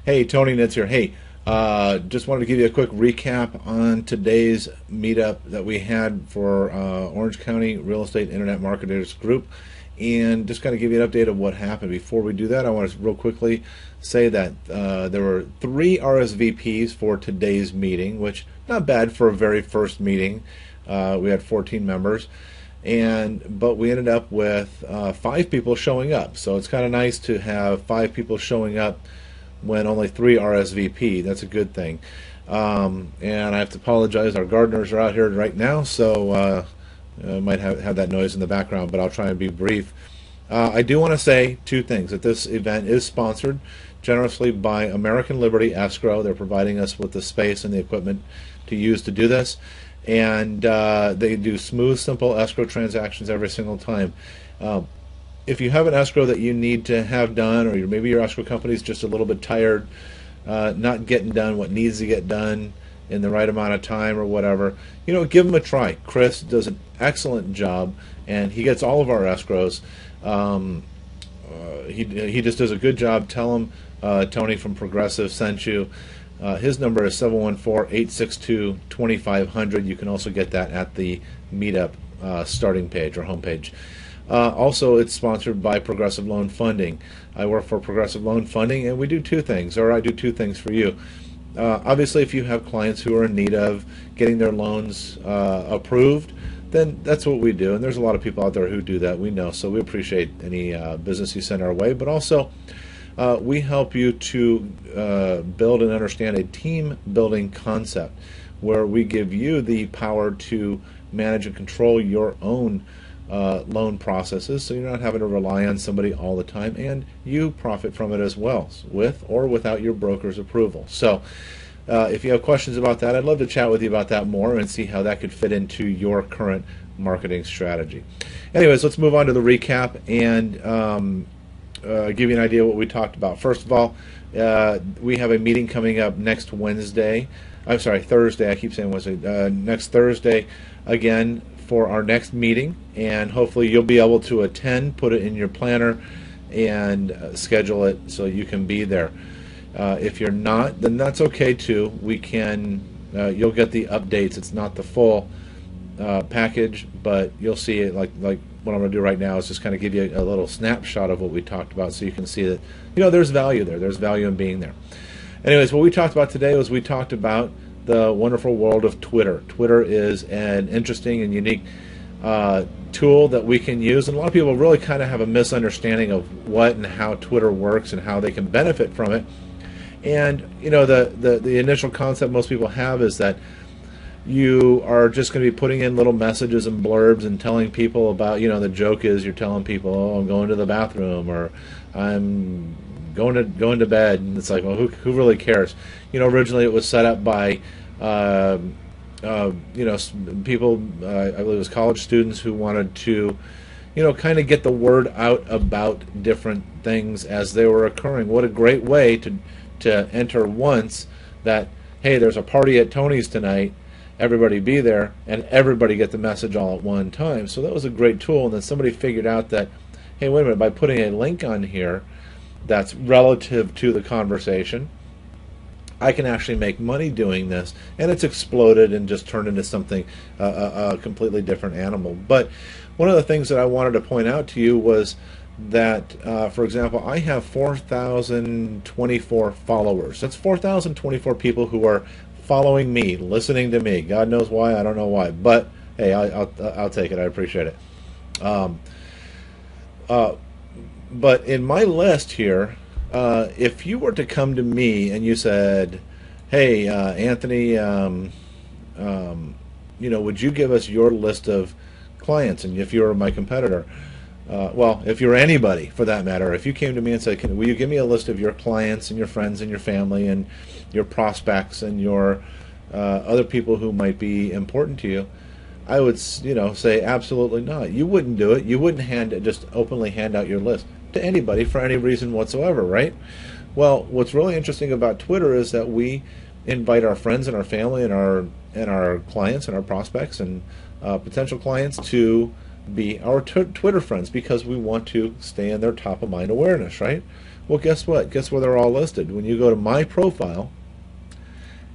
Hey, Tony Nitz here. Hey, just wanted to give you a quick recap on today's meetup that we had for Orange County Real Estate Internet Marketers Group, and just kind of give you an update of what happened. Before we do that, I want to real quickly say that there were 3 RSVPs for today's meeting, which not bad for a very first meeting. We had 14 members. But we ended up with 5 people showing up. So it's kind of nice to have 5 people showing up when only 3 RSVP. That's a good thing. And I have to apologize. Our gardeners are out here right now, so I might have that noise in the background, but I'll try and be brief. I do want to say 2 things. That this event is sponsored generously by American Liberty Escrow. They're providing us with the space and the equipment to use to do this. And they do smooth, simple escrow transactions every single time. If you have an escrow that you need to have done, or maybe your escrow company is just a little bit tired, not getting done what needs to get done in the right amount of time or whatever, give them a try. Chris does an excellent job, and he gets all of our escrows. He just does a good job. Tell him Tony from Progressive sent you. His number is 714-862-2500. You can also get that at the Meetup starting page or homepage. Also, it's sponsored by Progressive Loan Funding. I work for Progressive Loan Funding, and we do 2 things, or I do 2 things for you. Obviously, if you have clients who are in need of getting their loans approved, then that's what we do. And there's a lot of people out there who do that, we know, so we appreciate any business you send our way. But also, we help you to build and understand a team-building concept where we give you the power to manage and control your own loan processes, so you're not having to rely on somebody all the time, and you profit from it as well, with or without your broker's approval. So if you have questions about that, I'd love to chat with you about that more and see how that could fit into your current marketing strategy. Anyways, let's move on to the recap and give you an idea of what we talked about. First of all, we have a meeting coming up next Wednesday. I'm sorry, Thursday. I keep saying Wednesday. Next Thursday, again, for our next meeting, and hopefully you'll be able to attend, put it in your planner, and schedule it so you can be there. If you're not, then that's okay too. We can. You'll get the updates. It's not the full package, but you'll see it. Like what I'm going to do right now is just kind of give you a little snapshot of what we talked about, so you can see that there's value there. There's value in being there. Anyways, what we talked about today was we talked about the wonderful world of Twitter. Twitter is an interesting and unique tool that we can use, and a lot of people really kind of have a misunderstanding of what and how Twitter works and how they can benefit from it. And the initial concept most people have is that you are just going to be putting in little messages and blurbs and telling people about, the joke is you're telling people, oh, I'm going to the bathroom, or I'm going to bed, and it's like, well, who really cares? Originally it was set up by people, I believe it was college students who wanted to kind of get the word out about different things as they were occurring. What a great way to enter once that, hey, there's a party at Tony's tonight, everybody be there, and everybody get the message all at one time. So that was a great tool, and then somebody figured out that, hey, wait a minute, by putting a link on here that's relative to the conversation, I can actually make money doing this, and it's exploded and just turned into something a completely different animal. But one of the things that I wanted to point out to you was that, for example, I have 4,024 followers. That's 4,024 people who are following me, listening to me. God knows why, I don't know why, but hey, I'll take it. I appreciate it. But in my list here, if you were to come to me and you said, hey, Anthony, would you give us your list of clients? And if you were my competitor, well, if you're anybody for that matter, if you came to me and said, will you give me a list of your clients and your friends and your family and your prospects and your other people who might be important to you, I would say absolutely not. You wouldn't do it. You wouldn't just openly hand out your list to anybody for any reason whatsoever, right? Well, what's really interesting about Twitter is that we invite our friends and our family and our clients and our prospects and potential clients to be our Twitter friends, because we want to stay in their top of mind awareness, right? Well, guess what? Guess where they're all listed? When you go to my profile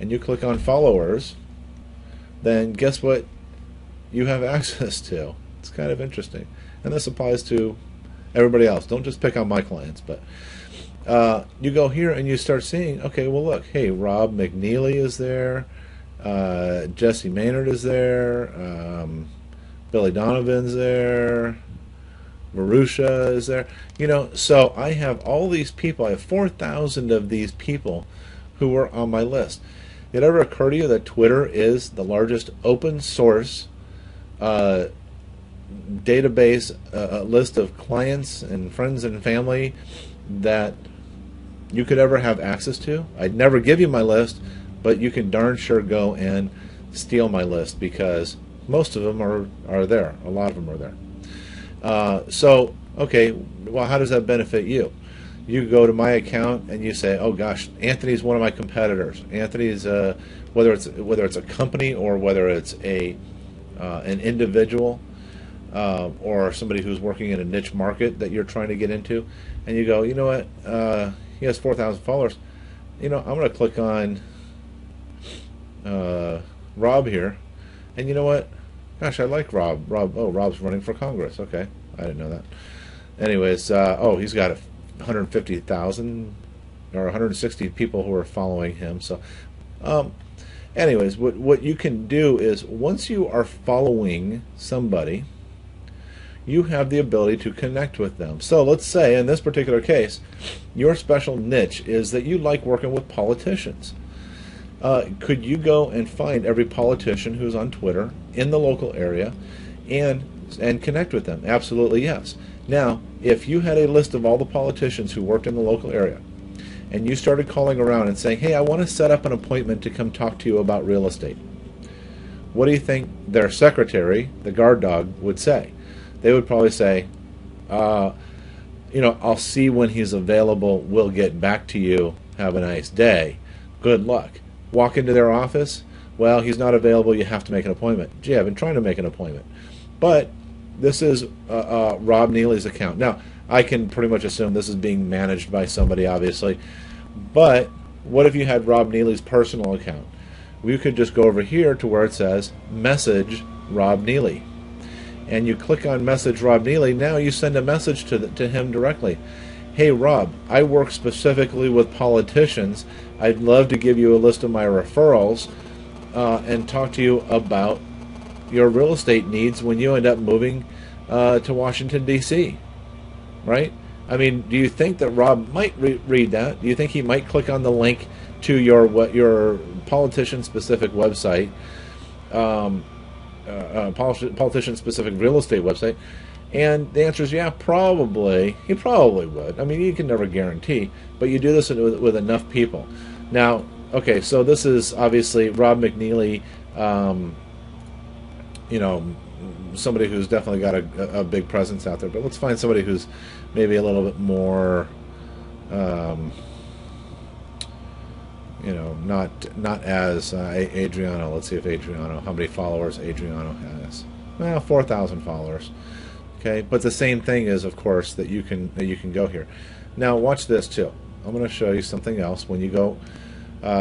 and you click on followers, then guess what you have access to? It's kind of interesting. And this applies to everybody else. Don't just pick on my clients, but you go here and you start seeing, okay, well look, hey, Rob McNeely is there, Jesse Maynard is there, Billy Donovan's there, Marusha is there. So I have all these people. I have 4,000 of these people who are on my list. Did it ever occur to you that Twitter is the largest open source database list of clients and friends and family that you could ever have access to? I'd never give you my list, but you can darn sure go and steal my list because most of them are there. A lot of them are there. So, okay, well, how does that benefit you? You go to my account and you say, oh gosh, Anthony's one of my competitors. Anthony's whether it's a company or whether it's an individual or somebody who's working in a niche market that you're trying to get into, and you go, you know what, he has 4,000 followers. I'm going to click on Rob here, and you know what? Gosh, I like Rob. Rob's running for Congress. Okay, I didn't know that. Anyways, he's got 150,000 or 160 people who are following him. So, anyways, what you can do is once you are following somebody, you have the ability to connect with them. So let's say in this particular case, your special niche is that you like working with politicians. Could you go and find every politician who's on Twitter in the local area and connect with them? Absolutely, yes. Now, if you had a list of all the politicians who worked in the local area and you started calling around and saying, hey, I want to set up an appointment to come talk to you about real estate, what do you think their secretary, the guard dog, would say? They would probably say, I'll see when he's available. We'll get back to you. Have a nice day. Good luck. Walk into their office. Well, he's not available. You have to make an appointment. Gee, I've been trying to make an appointment. But this is Rob Neely's account. Now, I can pretty much assume this is being managed by somebody, obviously. But what if you had Rob Neely's personal account? We could just go over here to where it says Message Rob Neely. And you click on Message Rob Neely. Now you send a message to him directly. Hey Rob, I work specifically with politicians. I'd love to give you a list of my referrals and talk to you about your real estate needs when you end up moving to Washington, D.C. Right? I mean, do you think that Rob might read that? Do you think he might click on the link to your politician-specific website, politician-specific real estate website? And the answer is yeah, probably. He probably would. I mean, you can never guarantee, but you do this with enough people. Now, okay, so this is obviously Rob McNeely, somebody who's definitely got a big presence out there. But let's find somebody who's maybe a little bit more, not as Adriano. Let's see if how many followers Adriano has. Well, 4,000 followers. Okay, but the same thing is, of course, that you can go here. Now, watch this too. I'm going to show you something else. When you go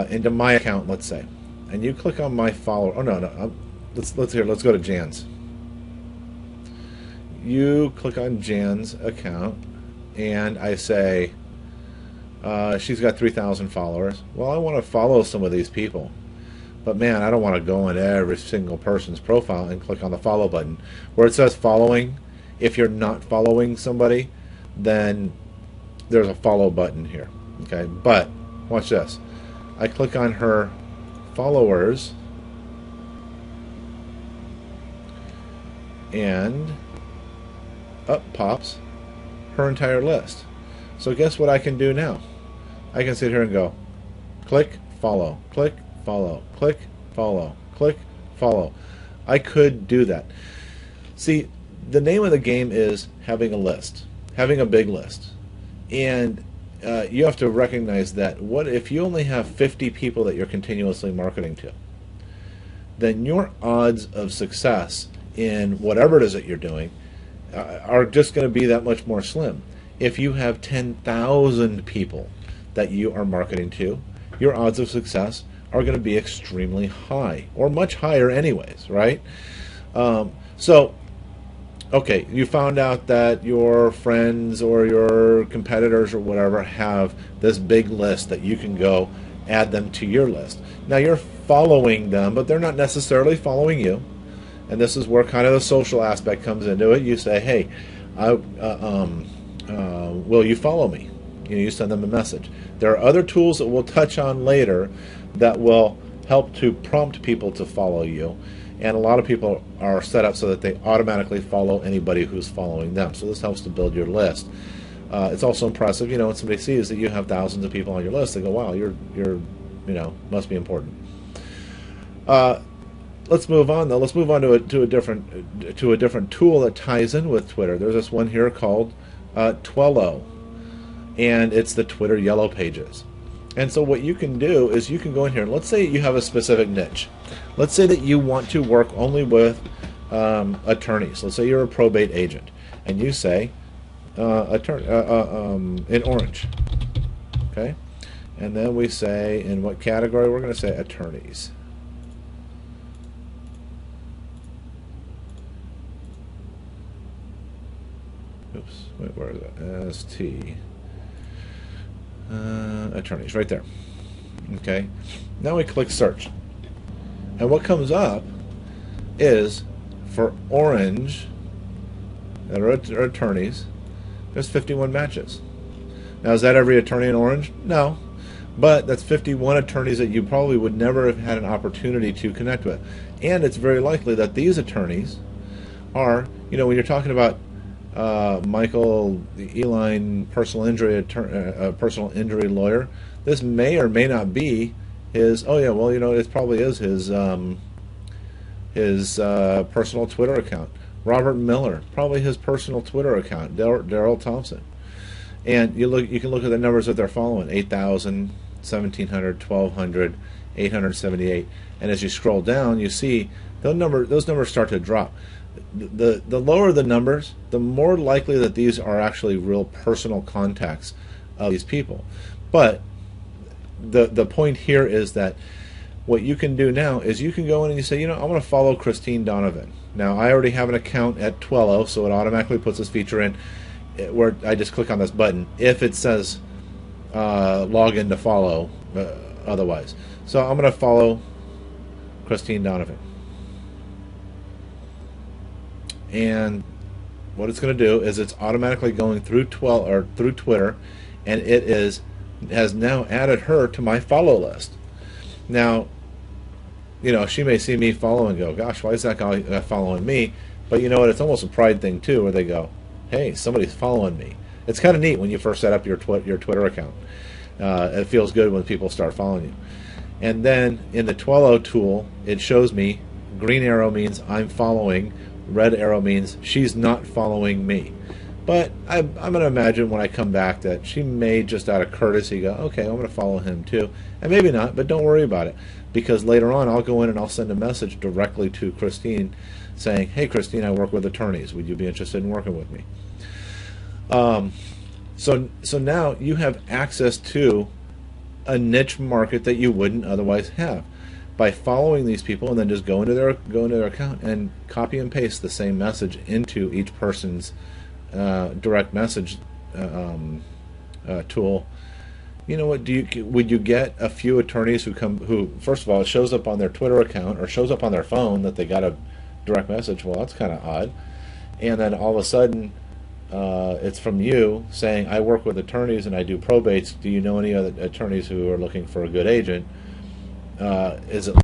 into my account, let's say, and you click on my follower. Oh no, let's go to Jan's. You click on Jan's account, and I say she's got 3,000 followers. Well, I want to follow some of these people, but man, I don't want to go into every single person's profile and click on the follow button where it says following. If you're not following somebody, then there's a follow button here. Okay, but watch this. I click on her followers, and up pops her entire list. So guess what I can do now? I can sit here and go, click, follow, click, follow, click, follow, click, follow. I could do that. See, the name of the game is having a list, having a big list. And you have to recognize that what if you only have 50 people that you're continuously marketing to, then your odds of success in whatever it is that you're doing are just going to be that much more slim. If you have 10,000 people that you are marketing to, your odds of success are going to be extremely high, or much higher anyways, right? So, okay, you found out that your friends or your competitors or whatever have this big list that you can go add them to your list. Now you're following them, but they're not necessarily following you. And this is where kind of the social aspect comes into it. You say, hey, will you follow me? You send them a message. There are other tools that we'll touch on later that will help to prompt people to follow you. And a lot of people are set up so that they automatically follow anybody who's following them. So this helps to build your list. It's also impressive, when somebody sees that you have thousands of people on your list, they go, wow, you're must be important. Let's move on though. Let's move on to a different tool that ties in with Twitter. There's this one here called Twello, and it's the Twitter Yellow Pages. And so what you can do is you can go in here, and let's say you have a specific niche. Let's say that you want to work only with attorneys. Let's say you're a probate agent, and you say in orange, okay? And then we say in what category? We're going to say attorneys. Oops, wait, where is it? ST. Attorneys, right there. Okay. Now we click search. And what comes up is for orange, that are attorneys, there's 51 matches. Now, is that every attorney in orange? No. But that's 51 attorneys that you probably would never have had an opportunity to connect with. And it's very likely that these attorneys are, when you're talking about Michael Eline, personal injury lawyer, this may or may not be his. Oh yeah, well it probably is his personal Twitter account. Robert Miller, probably his personal Twitter account. Daryl Thompson, and you can look at the numbers that they're following: 8,000, 1,700, 1,200, 878, and as you scroll down, you see those numbers start to drop. The lower the numbers, the more likely that these are actually real personal contacts of these people. But the point here is that what you can do now is you can go in and you say, I want to follow Christine Donovan. Now, I already have an account at Twello, so it automatically puts this feature in where I just click on this button if it says log in to follow otherwise. So I'm going to follow Christine Donovan. And what it's going to do is it's automatically going through through Twitter, and it has now added her to my follow list. Now, she may see me follow and go, gosh, why is that guy following me? But you know what? It's almost a pride thing too, where they go, hey, somebody's following me. It's kind of neat when you first set up your Twitter account. It feels good when people start following you. And then in the Twello tool, it shows me green arrow means I'm following. Red arrow means she's not following me. But I'm going to imagine when I come back that she may just out of courtesy go, okay, I'm going to follow him too. And maybe not, but don't worry about it. Because later on I'll go in and I'll send a message directly to Christine saying, hey Christine, I work with attorneys. Would you be interested in working with me? So now you have access to a niche market that you wouldn't otherwise have. By following these people and then just go into their account and copy and paste the same message into each person's direct message tool. You know what? Would you get a few attorneys who first of all it shows up on their Twitter account or shows up on their phone that they got a direct message? Well, that's kind of odd. And then all of a sudden it's from you saying, I work with attorneys and I do probates. Do you know any other attorneys who are looking for a good agent? Is it